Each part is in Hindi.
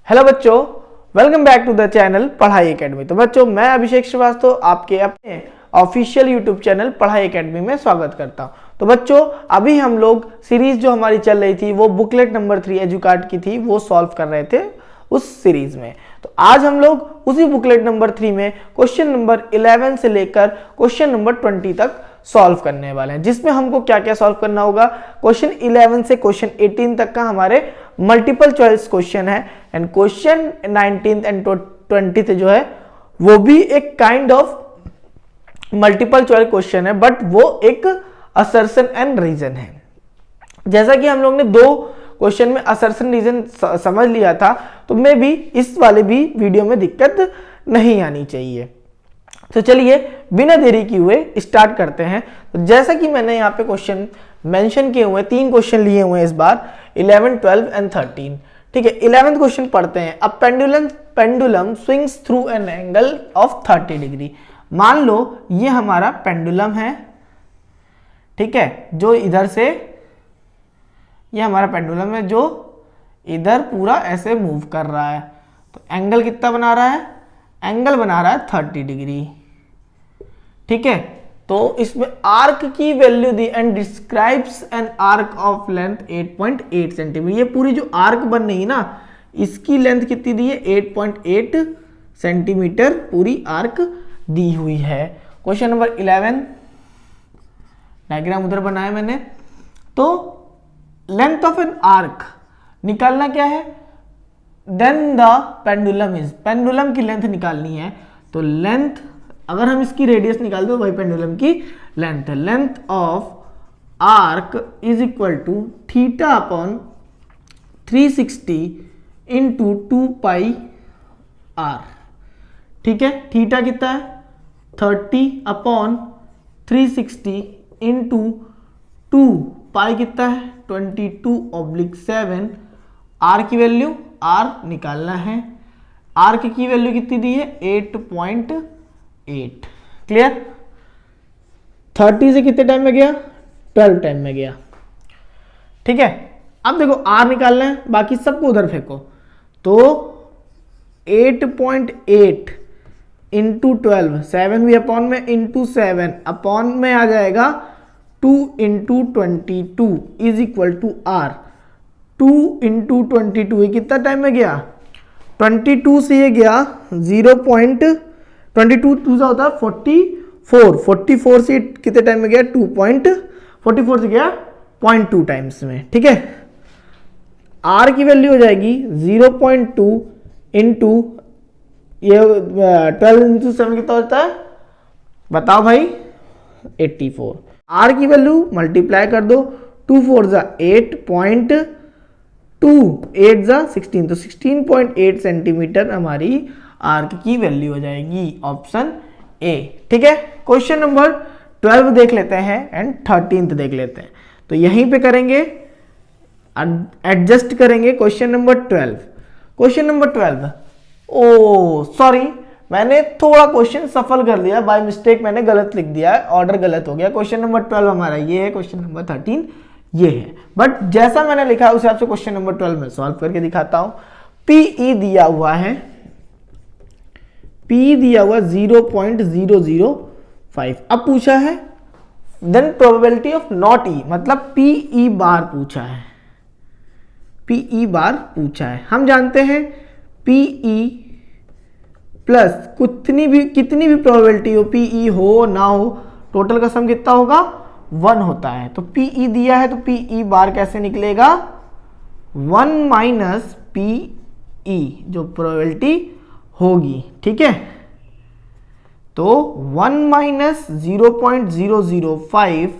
हेलो बच्चों, welcome back to the channel Padhai Academy. तो बच्चों, मैं अभिषेक श्रीवास्तव आपके अपने official YouTube channel Padhai Academy में स्वागत करता हूं। तो बच्चों, अभी हम लोग सीरीज जो हमारी चल रही थी वो बुकलेट नंबर 3 एजुकार्ड की थी, वो सॉल्व कर रहे थे उस सीरीज में। तो आज हम लोग उसी बुकलेट नंबर 3 में क्वेश्चन नंबर 11 से लेकर क्वेश्चन नंबर 20 तक सॉल्व करने वाले हैं, जिसमें हमको क्या क्या सॉल्व करना होगा। क्वेश्चन 11 से क्वेश्चन 18 तक का हमारे मल्टीपल चॉइस क्वेश्चन है, एंड क्वेश्चन 19 एंड 20 जो है वो भी एक kind of multiple choice question है, बट वो एक असर्शन एंड रीजन है। जैसा कि हम लोग ने दो क्वेश्चन में असर्शन रीजन समझ लिया था, तो मैं भी इस वाले भी वीडियो में दिक्कत नहीं आनी चाहिए। तो चलिए बिना देरी किए हुए स्टार्ट करते हैं। तो जैसा कि मैंने यहाँ पे क्वेश्चन मेंशन किए हुए, 3 क्वेश्चन लिए हुए हैं इस बार, 11, 12 एंड 13। ठीक है, 11th क्वेश्चन पढ़ते हैं। A pendulum swings through an angle of 30 degree. मान लो ये हमारा पेंडुलम है, ठीक है, जो इधर से, ये हमारा पेंडुलम है जो इधर पूरा ऐसे मूव कर रहा है। तो एंगल कितना बना रहा है? एंगल बना रहा है 30 डिग्री। ठीक है, तो इसमें आर्क की value the and describes an arc of length 8.8 centimetre. ये पूरी जो आर्क बन रही है ना, इसकी लेंथ कितनी दी है? 8.8 सेंटीमीटर पूरी आर्क दी हुई है। क्वेश्चन नंबर 11, डायग्राम उधर बनाया मैंने। तो लेंथ ऑफ एन आर्क निकालना क्या है? Then the pendulum is, pendulum की लेंथ निकालनी है। तो लेंथ, अगर हम इसकी रेडियस निकाल दो, वही पेंडुलम की लेंथ है। Length of arc is equal to theta upon 360 into 2 pi R. ठीक है, थीटा कितना है? 30 अपॉन 360 इंटू 2 पाई कितना है? 22/7। आर की वैल्यू, आर निकालना है। आर की वैल्यू कितनी दी है? 8.8। क्लियर? 30 से कितने टाइम में गया? 12 टाइम में गया। ठीक है, अब देखो आर निकालना है, बाकी सबको उधर फेंको। तो 8.8 इंटू 12, 7 भी अपॉन में, इंटू 7 अपॉन में आ जाएगा 2 into 22 is equal to R. 2 into 22 ये कितना टाइम में गया? 22 से ये गया 0.22 2 होता है 44। 44 से कितने टाइम में गया? 2.44 से गया 0.2 टाइम्स में। ठीक है, आर की वैल्यू हो जाएगी 0.2 इंटू ये 12 इंटू 7 कितना होता है? बताओ भाई, 84। आर की वैल्यू मल्टीप्लाई कर दो, 2 4 जा 8.2, 8 जा 16, तो 16.8 सेंटीमीटर हमारी आर्क की वैल्यू हो जाएगी, ऑप्शन ए। ठीक है, क्वेश्चन नंबर 12 देख लेते हैं एंड 13th देख लेते हैं। तो यहीं पे करेंगे, एडजस्ट करेंगे। क्वेश्चन नंबर 12, क्वेश्चन नंबर 12, ओ सॉरी, मैंने थोड़ा क्वेश्चन सफल कर दिया, बाय मिस्टेक मैंने गलत लिख दिया है, ऑर्डर गलत हो गया। क्वेश्चन नंबर 12 हमारा ये है, क्वेश्चन नंबर 13 ये है, बट जैसा मैंने लिखा है उस हिसाब से क्वेश्चन नंबर 12 में सॉल्व करके दिखाता हूं। पीई दिया हुआ है, पी दिया हुआ 0.005। अब पूछा है देन प्रोबेबिलिटी ऑफ नॉट ई, मतलब पीई बार पूछा है, पीई बार पूछा है। हम जानते हैं पीई प्लस कितनी भी प्रोबेबिलिटी हो, पीई हो ना हो, टोटल का सम कितना होगा? 1 होता है। तो पीई दिया है, तो पीई बार कैसे निकलेगा? 1 माइनस पीई जो प्रोबेबिलिटी होगी। ठीक है, तो 1 माइनस 0.005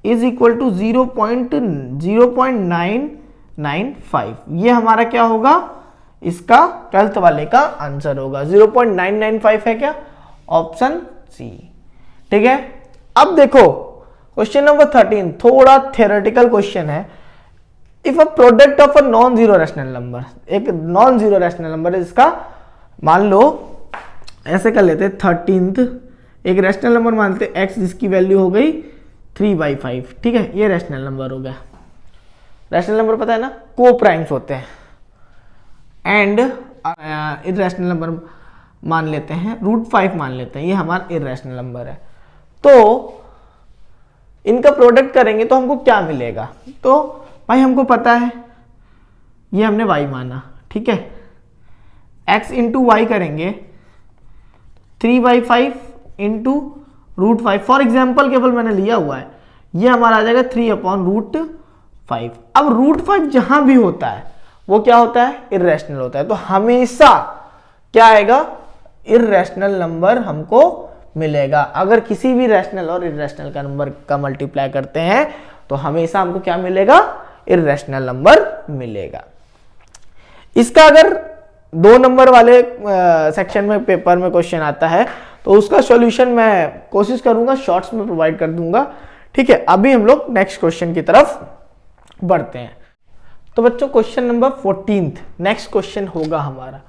इज इक्वल टू 0.0995। ये हमारा क्या होगा? इसका 12th वाले का आंसर होगा। 0.995 है क्या? Option C. ठीक है, अब देखो क्वेश्चन नंबर 13, थोड़ा थ्योरेटिकल क्वेश्चन है। If a product of a non zero rational number, एक नॉन जीरो रैशनल नंबर है, इसका मान लो ऐसे कर लेते 13th, एक रैशनल नंबर मानते x, जिसकी वैल्यू हो गई 3/5। ठीक है, ये रैशनल नंबर हो गया। रैशनल नंबर पता है ना, को प्राइम्स होते हैं। एंड इरेशनल नंबर मान लेते हैं, √5 मान लेते हैं, ये हमारा इरेशनल नंबर है। तो इनका प्रोडक्ट करेंगे तो हमको क्या मिलेगा? तो भाई हमको पता है, ये हमने y माना, ठीक है, x इंटू वाई करेंगे 3/5 इंटू √5, फॉर एग्जाम्पल केवल मैंने लिया हुआ है, ये हमारा आ जाएगा 3/√5। अब √5 जहां भी होता है वो क्या होता है? इरेशनल होता है। तो हमेशा क्या आएगा? इरेशनल नंबर हमको मिलेगा। अगर किसी भी रैशनल और इरेशनल का नंबर का मल्टीप्लाई करते हैं तो हमेशा हमको क्या मिलेगा? इरेशनल नंबर मिलेगा। इसका अगर 2 नंबर वाले सेक्शन में पेपर में क्वेश्चन आता है तो उसका सॉल्यूशन मैं कोशिश करूंगा शॉर्ट्स में प्रोवाइड कर दूंगा, ठीक है। अभी हम लोग नेक्स्ट क्वेश्चन की तरफ बढ़ते हैं। तो बच्चों क्वेश्चन नंबर 14 नेक्स्ट क्वेश्चन होगा हमारा।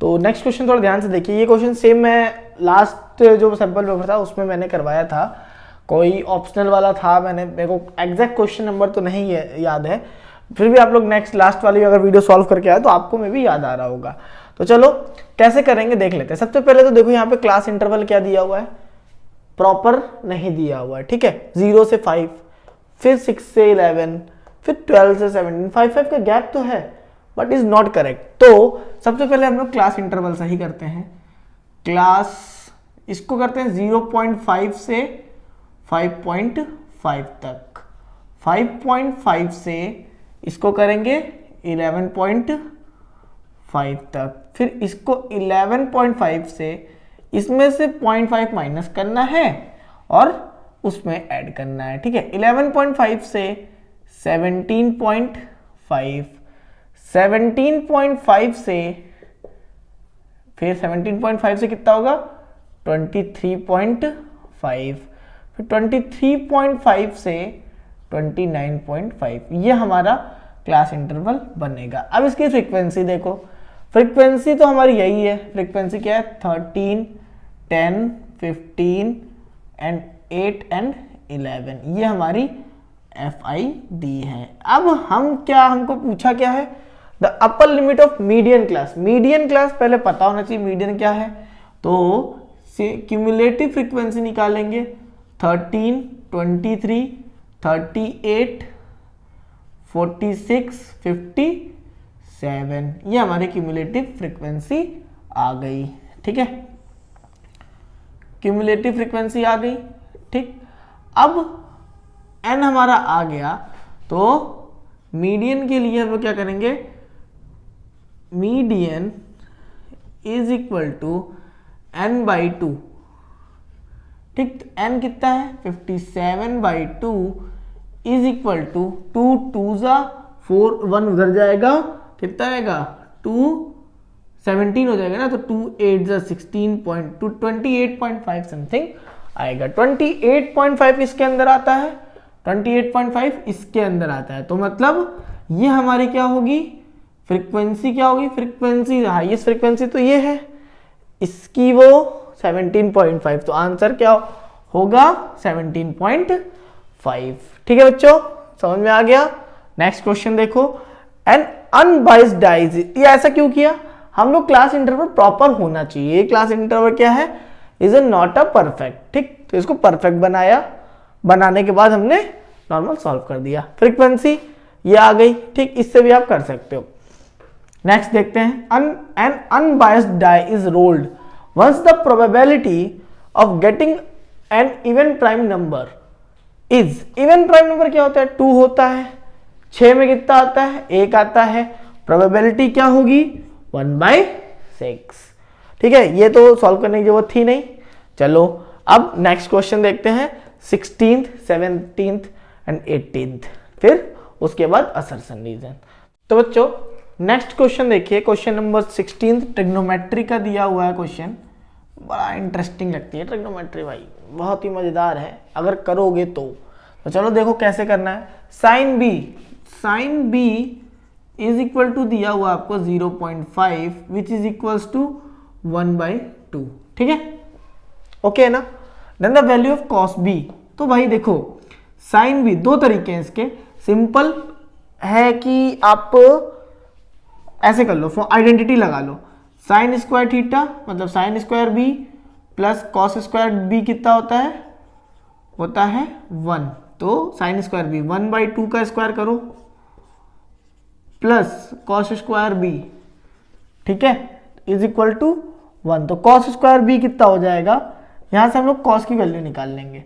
तो नेक्स्ट क्वेश्चन थोड़ा ध्यान से देखिए। ये क्वेश्चन सेम मैं लास्ट जो सैंपल पेपर था उसमें मैंने करवाया था, कोई ऑप्शनल वाला था, मेरे को एग्जैक्ट क्वेश्चन नंबर तो नहीं याद है, फिर भी आप लोग नेक्स्ट लास्ट वाली अगर वीडियो सॉल्व करके आए तो आपको में भी याद आ रहा होगा। तो चलो कैसे करेंगे देख लेते हैं। सबसे पहले तो देखो यहाँ पे क्लास इंटरवल क्या दिया हुआ है? प्रॉपर नहीं दिया हुआ है, ठीक है। 0 से 5, फिर 6 से 11, फिर 12 से 17, 5 का गैप तो है बट इज नॉट करेक्ट। तो सबसे पहले हम लोग क्लास इंटरवल सही करते हैं। क्लास इसको करते हैं 0.5 से 5.5 तक, 5.5 से इसको करेंगे 11.5 तक, फिर इसको 11.5 से इसमें से 0.5 माइनस करना है और उसमें ऐड करना है, ठीक है। 11.5 से 17.5, 17.5 से फिर 17.5 से कितना होगा? 23.5, फिर 23.5 से 29.5, ये हमारा क्लास इंटरवल बनेगा। अब इसकी फ्रीक्वेंसी देखो, फ्रीक्वेंसी तो हमारी यही है। फ्रीक्वेंसी क्या है? 13, 10, 15 एंड 8 एंड 11, ये हमारी FID है। अब हमको पूछा क्या है? The upper limit of median class. Median class पहले पता होना चाहिए मीडियन क्या है। तो क्यूमुलेटिव फ्रीक्वेंसी निकालेंगे 13, 23, 38, 46, 57, ये हमारी क्यूमुलेटिव फ्रीक्वेंसी आ गई, ठीक है। क्यूमुलेटिव फ्रीक्वेंसी आ गई, ठीक। अब n हमारा आ गया तो मीडियन के लिए हम क्या करेंगे? Median is equal to n/2, ठीक। तो n कितना है? 57/2 इज इक्वल टू 2 2 जा 4, 1 उधर जाएगा, कितना आएगा? 2 17 हो जाएगा ना, तो 2 8 जा 16.2, 28.5 समथिंग आएगा। 28.5 इसके अंदर आता है, 28.5 इसके अंदर आता है। तो मतलब ये हमारी क्या होगी? फ्रीक्वेंसी क्या होगी? फ्रीक्वेंसी हाईएस्ट फ्रीक्वेंसी तो ये है, इसकी वो 17.5, तो आंसर क्या होगा? 17.5, ठीक है बच्चों, समझ में आ गया। नेक्स्ट क्वेश्चन देखो, एन अनबाइस्ड डाइज, ये ऐसा क्यों किया? हम लोग क्लास इंटरवल प्रॉपर होना चाहिए। क्लास इंटरवल क्या है? इज नॉट अ परफेक्ट, ठीक। तो इसको परफेक्ट बनाया, बनाने के बाद हमने नॉर्मल सॉल्व कर दिया। फ्रीक्वेंसी ये आ गई, ठीक। इससे भी आप कर सकते हो। नेक्स्ट देखते हैं, an unbiased die is rolled once the probability of getting an even prime number is. Even prime number क्या होता है? 2 होता है। 6 में कितना आता है? 1 आता है। प्रोबेबिलिटी क्या होगी? 1/6, ठीक है। ये तो सॉल्व करने की जरूरत थी नहीं। चलो अब नेक्स्ट क्वेश्चन देखते हैं, 16th, 17th एंड 18th, फिर उसके बाद असर्शन रीजन। तो बच्चों नेक्स्ट क्वेश्चन देखिए, क्वेश्चन नंबर 16 ट्रिग्नोमेट्री का दिया हुआ है क्वेश्चन। बड़ा इंटरेस्टिंग लगती है ट्रिग्नोमेट्री भाई, बहुत ही मजेदार है अगर करोगे तो चलो देखो कैसे करना है। Sine B is equal to दिया हुआ आपको 0.5 विच इज इक्वल्स टू 1/2, ठीक है, ओके है ना। Then the value of cos B, तो भाई देखो साइन बी 2 तरीके हैं इसके। सिंपल है कि आप ऐसे कर लो, आइडेंटिटी लगा लो, साइन स्क्वायर थीटा मतलब sine square B plus cos square B कितना होता है 1, तो साइन स्क्वायर बी 1/2 का स्क्वायर करो प्लस कॉस स्क्वायर बी, ठीक है, इज इक्वल टू 1। तो कॉस स्क्वायर बी कितना हो जाएगा, यहां से हम लोग कॉस की वैल्यू निकाल लेंगे,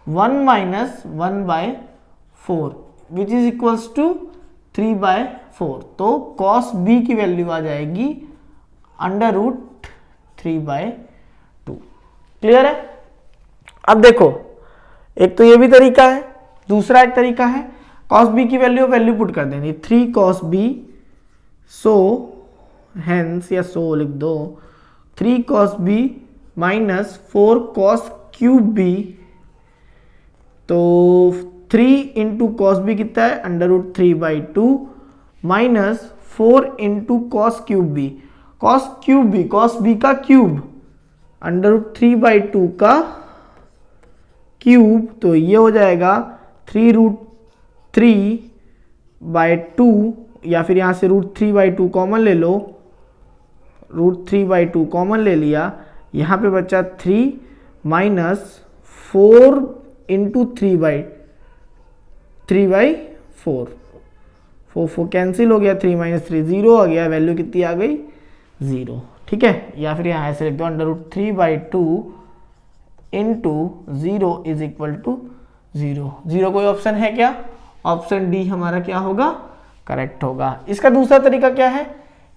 1 minus 1/4 which is equals to 3/4। तो कॉस बी की वैल्यू आ जाएगी √3/2। क्लियर है? अब देखो, एक तो ये भी तरीका है, दूसरा एक तरीका है, कॉस बी की वैल्यू पुट कर देनी 3 cos b, सो हेंस या सो लिख दो 3 cos b minus 4 cos cube b, तो 3 इंटू कॉस बी कितना है √3/2 minus 4 into cos cube B, cos B का क्यूब √3/2 का क्यूब, तो ये हो जाएगा 3√3/2, या फिर यहां से √3/2 कॉमन ले लो, √3/2 कॉमन ले लिया, यहां पे बचा 3 माइनस 4 इंटू 3/4, 4 कैंसिल हो गया, 3 माइनस 3 0 आ गया, वैल्यू कितनी आ गई 0, ठीक है। या फिर यहाँ ऐसे लिख दो √3/2 इंटू 0 इज इक्वल टू 0। कोई ऑप्शन है क्या? ऑप्शन डी हमारा क्या होगा, करेक्ट होगा। इसका दूसरा तरीका क्या है,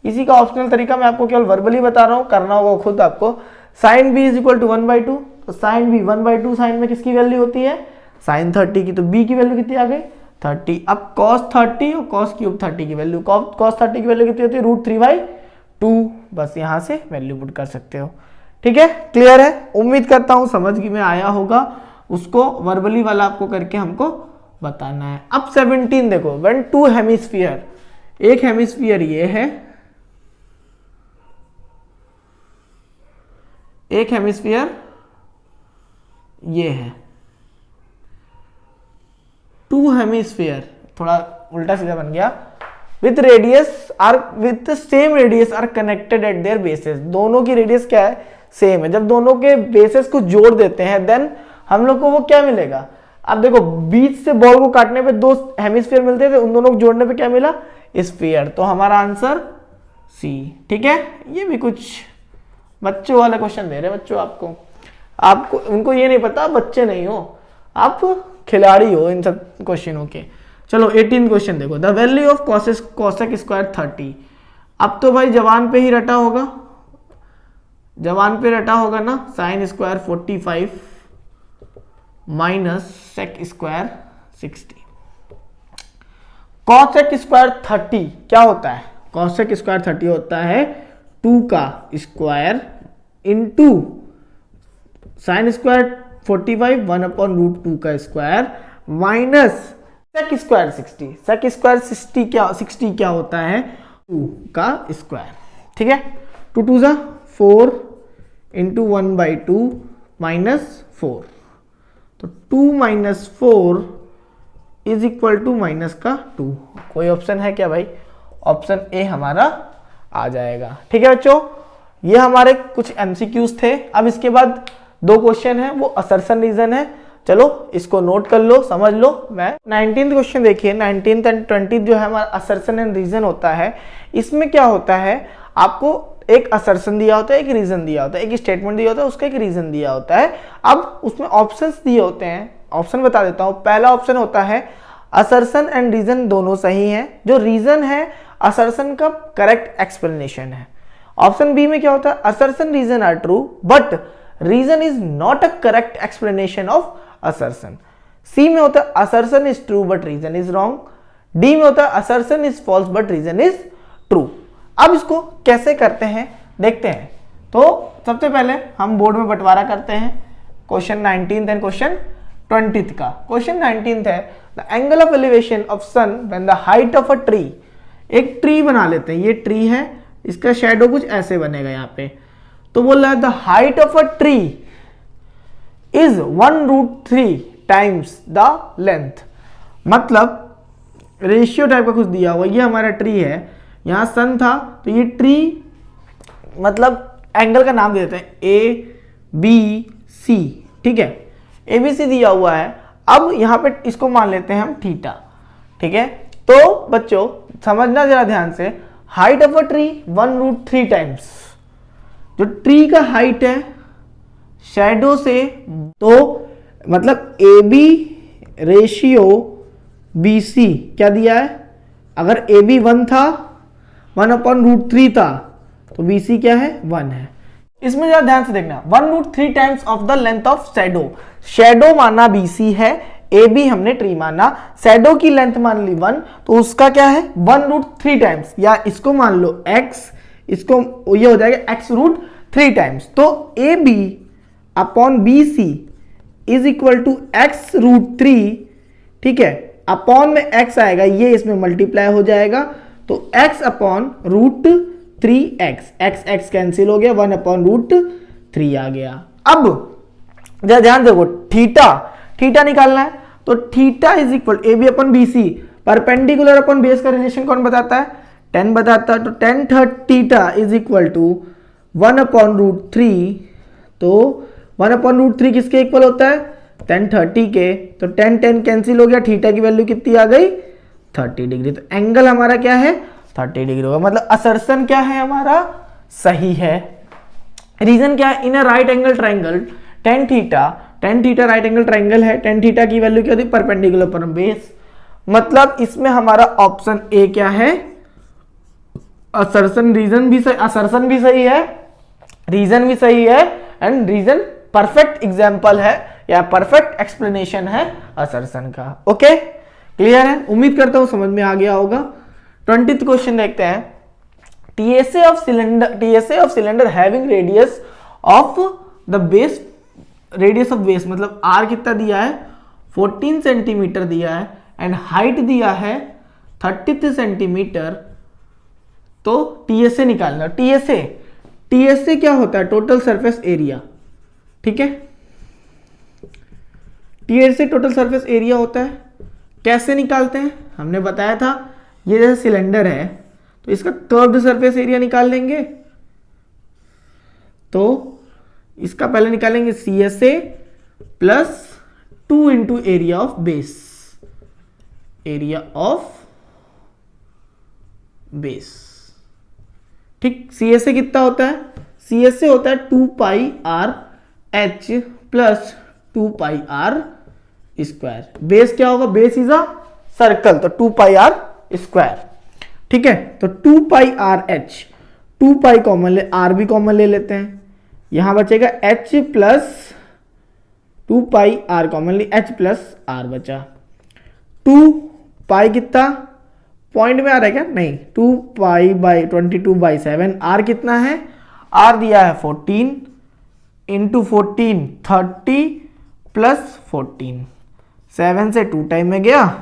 इसी का ऑप्शनल तरीका मैं आपको केवल वर्बली बता रहा हूँ, करना होगा खुद आपको। Sine B is equal to 1/2, तो साइन बी 1/2 साइन में किसकी वैल्यू होती है, साइन 30 की, तो बी की वैल्यू कितनी आ गई 30। अब cos 30 और cos क्यूब 30 की वैल्यू, cos 30 की वैल्यू कितनी होती है √3/2, बस यहाँ से वैल्यू पुट कर सकते हो, ठीक है। क्लियर है? उम्मीद करता हूँ समझ में आया होगा, उसको वर्बली वाला आपको करके हमको बताना है। अब 17 देखो, व्हेन 2 हेमिस्फीयर, एक हेमिस्फीयर ये है, एक हेमिस्फीयर ये है, 2 हेमिस्फीयर, थोड़ा उल्टा सीधा बन गया, with radius R with same radius R connected at their bases, दोनों की रेडियस क्या है, सेम है। जब दोनों के बेसेस को जोड़ देते हैं देन हम लोग को वो क्या मिलेगा, अब देखो बीच से बॉल को काटने पे 2 हेमिस्फीयर मिलते थे, उन दोनों को जोड़ने पे क्या मिला, स्फीयर, तो हमारा आंसर सी, ठीक है। ये भी कुछ बच्चों वाले क्वेश्चन दे रहे हैं बच्चों आपको उनको ये नहीं पता बच्चे नहीं हो, आप खिलाड़ी हो इन सब क्वेश्चनों के। चलो 18 क्वेश्चन देखो, the value of cosec square 30। अब तो भाई जवान पे ही रटा होगा, जवान पे रटा होगा ना, sine square 45 minus sec square 60। Cosec square 30 क्या होता है, कॉसेक स्क्वायर 30 होता है 2 का स्क्वायर इंटू साइन स्क्वायर 45 1/√2 का square minus sec square 60। Sec square 60 क्या होता है, 2 का स्क्वायर, ठीक है। 2 2 जा 4 इंटू 1/2 माइनस 4, तो 2 minus 4 is equal to minus का 2। कोई ऑप्शन है क्या भाई, ऑप्शन ए हमारा आ जाएगा, ठीक है बच्चों। ये हमारे कुछ एमसीक्यूज थे। अब इसके बाद 2 क्वेश्चन है, वो असर्शन रीजन है, चलो इसको नोट कर लो, समझ लो। मैं 19th क्वेश्चन देखिए, 19th एंड 20th जो है हमारा असर्शन एंड रीजन होता है। इसमें क्या होता है, आपको एक असर्शन दिया होता है, एक रीजन दिया होता है, एक स्टेटमेंट दिया होता है, उसका एक रीजन दिया होता है। अब उसमें ऑप्शंस दिए होते हैं, ऑप्शन बता देता हूं। पहला ऑप्शन होता है असर्शन एंड रीजन दोनों सही है, जो रीजन है असर्शन का करेक्ट एक्सप्लेनेशन है। ऑप्शन बी में क्या होता है, assertion reason are true but reason is not a correct explanation of assertion. C में होता है assertion is true but reason is wrong. D में होता है assertion is false but reason is true. अब इसको कैसे करते हैं देखते हैं। तो सबसे पहले हम बोर्ड में बंटवारा करते हैं question 19th and question 20th का। क्वेश्चन 19th है the angle of elevation of sun when the height of a tree. एक ट्री बना लेते हैं, ये ट्री है, इसका शेडो कुछ ऐसे बनेगा यहाँ पे। तो बोल रहा है the height of a tree is 1√3 times the length. मतलब रेशियो टाइप का कुछ दिया हुआ, ये हमारा ट्री है, यहाँ सन था, तो ये ट्री मतलब एंगल का नाम दे देते हैं ए बी सी, ठीक है, ए बी सी दिया हुआ है। अब यहाँ पे इसको मान लेते हैं हम थीटा, ठीक है। तो बच्चों समझना जरा ध्यान से, height of a tree 1√3 times, जो ट्री का हाइट है शैडो से, तो मतलब A B ratio B C क्या दिया है, अगर ए बी 1 था, 1/√3 था, तो बी सी क्या है 1 है। इसमें जरा ध्यान से देखना, 1√3 times of the length of shadow, shadow माना बी सी है, ए बी हमने ट्री माना, शैडो की लेंथ मान ली 1, तो उसका क्या है 1√3 टाइम्स, या इसको मान लो x, इसको ये हो जाएगा x√3 टाइम्स। तो A B upon B C is equal to x√3, ठीक है, अपॉन में x आएगा, ये इसमें मल्टीप्लाई हो जाएगा, तो x upon √3x, x cancel हो गया, 1/√3 आ गया। अब जरा ध्यान देखो, थीटा निकालना है, तो theta is equal A B upon B C, perpendicular upon base का रिलेशन कौन बताता है, 10 बताता है, तो tan theta is equal to 1/√3, तो 1/√3 किसके इक्वल होता है, tan 30 के, तो tan कैंसिल हो गया, थीटा की वैल्यू कितनी आ गई 30 डिग्री, तो एंगल हमारा क्या है 30 डिग्री होगा, मतलब असर्शन क्या है हमारा सही है। रीजन क्या है, in a right angle triangle tan theta right angle triangle है, tan थीटा की वैल्यू क्या होती है परपेंडिकुलर पर बेस, मतलब इसमें हमारा ऑप्शन ए क्या है असर्शन, रीजन भी सही, असर्शन भी सही है, रीजन भी सही है, एंड रीजन परफेक्ट एग्जांपल है या परफेक्ट एक्सप्लेनेशन है असर्शन का। ओके क्लियर है, उम्मीद करता हूं समझ में आ गया होगा। 20th क्वेश्चन देखते हैं, TSA of cylinder having radius of the base, radius of base मतलब R कितना दिया है 14 सेंटीमीटर दिया है, एंड हाइट दिया है 33 सेंटीमीटर, तो TSA निकालना। TSA क्या होता है, टोटल सरफेस एरिया, ठीक है, TSA टोटल सरफेस एरिया होता है। कैसे निकालते हैं, हमने बताया था, ये जैसे सिलेंडर है तो इसका कर्व्ड सरफेस एरिया निकाल लेंगे, तो इसका पहले निकालेंगे CSA plus 2 into area of base, ठीक। CSA कितना होता है, CSA होता है 2πr/h plus 2πr square, base क्या होगा, बेस इज अ सर्कल, तो 2πr स्क्वायर, ठीक है। तो 2πrh, 2π कॉमन ले, r भी कॉमन ले लेते हैं, यहां बचेगा h प्लस 2πr कॉमन ले, h प्लस r बचा, 2π कितना पॉइंट में आ रहा है क्या, नहीं, 2π/22/7, r कितना है, r दिया है 14 इंटू 14 30 प्लस 14, 7 से 2 टाइम में गया,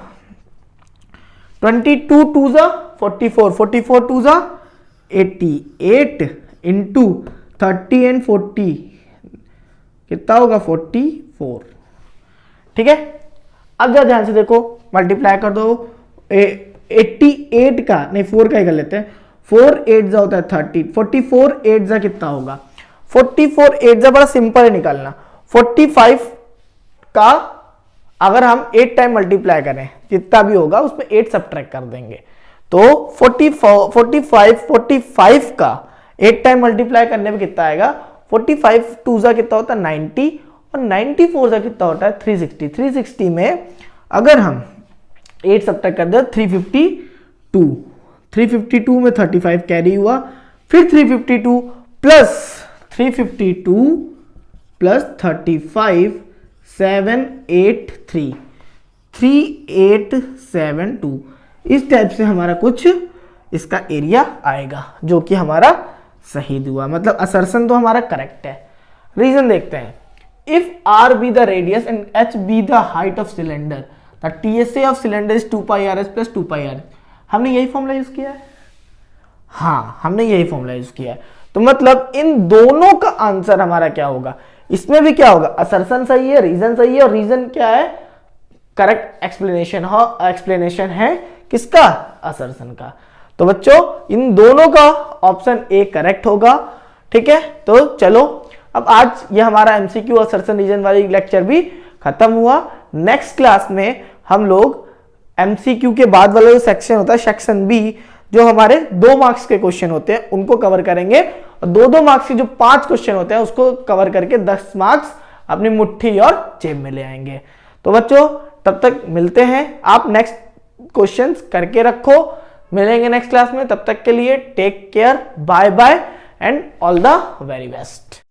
22 2 जा 44, 44 2 जा 88 इंटू 30 एंड 40 कितना होगा 44, ठीक है। अब जरा ध्यान से देखो, मल्टीप्लाई कर दो, 88 का नहीं 4 का ही कर लेते हैं, 4 8 जा होता है 30, 44 8 जा कितना होगा, 44 8 जा बड़ा सिंपल है निकालना, 45 का अगर हम 8 टाइम मल्टीप्लाई करें जितना भी होगा उसमें 8 सब्ट्रैक्ट कर देंगे, तो 45 का 8 टाइम मल्टीप्लाई करने में कितना आएगा, 45 2 जा कितना होता है 90, और 94 जा कितना होता है 360, 360 में अगर हम 8 सब्ट्रैक्ट कर दे 352 में 35 कैरी हुआ, फिर 352 प्लस 35 783 3872, इस टाइप से हमारा कुछ इसका एरिया आएगा जो कि हमारा सही हुआ, मतलब असर्शन तो हमारा करेक्ट है। रीजन देखते हैं, if r be the radius and h be the height of cylinder, the TSA of cylinder is 2πrs plus 2πr। हमने यही फॉर्मूला यूज किया है, हाँ हमने यही फॉर्मूला यूज किया है, तो मतलब इन दोनों का आंसर हमारा क्या होगा, इसमें भी क्या होगा, असर्शन सही है, रीजन सही है, और रीजन क्या है करेक्ट एक्सप्लेनेशन है किसका, असर्शन का। तो बच्चों इन दोनों का ऑप्शन ए करेक्ट होगा। ठीक है, तो चलो अब आज ये हमारा एमसीक्यू और सर्च रीजन वाली लेक्चर भी खत्म हुआ। नेक्स्ट क्लास में हम लोग एमसीक्यू के बाद वाला जो सेक्शन होता है सेक्शन बी, जो हमारे 2 मार्क्स के क्वेश्चन होते हैं उनको कवर करेंगे, और 2-2 मार्क्स के जो 5 क्वेश्चन होते हैं उसको कवर करके 10 मार्क्स अपनी मुट्ठी और जेब में ले आएंगे। तो बच्चों तब तक मिलते हैं, आप नेक्स्ट क्वेश्चंस करके रखो, मिलेंगे नेक्स्ट क्लास में। तब तक के लिए take care, bye bye and all the very best.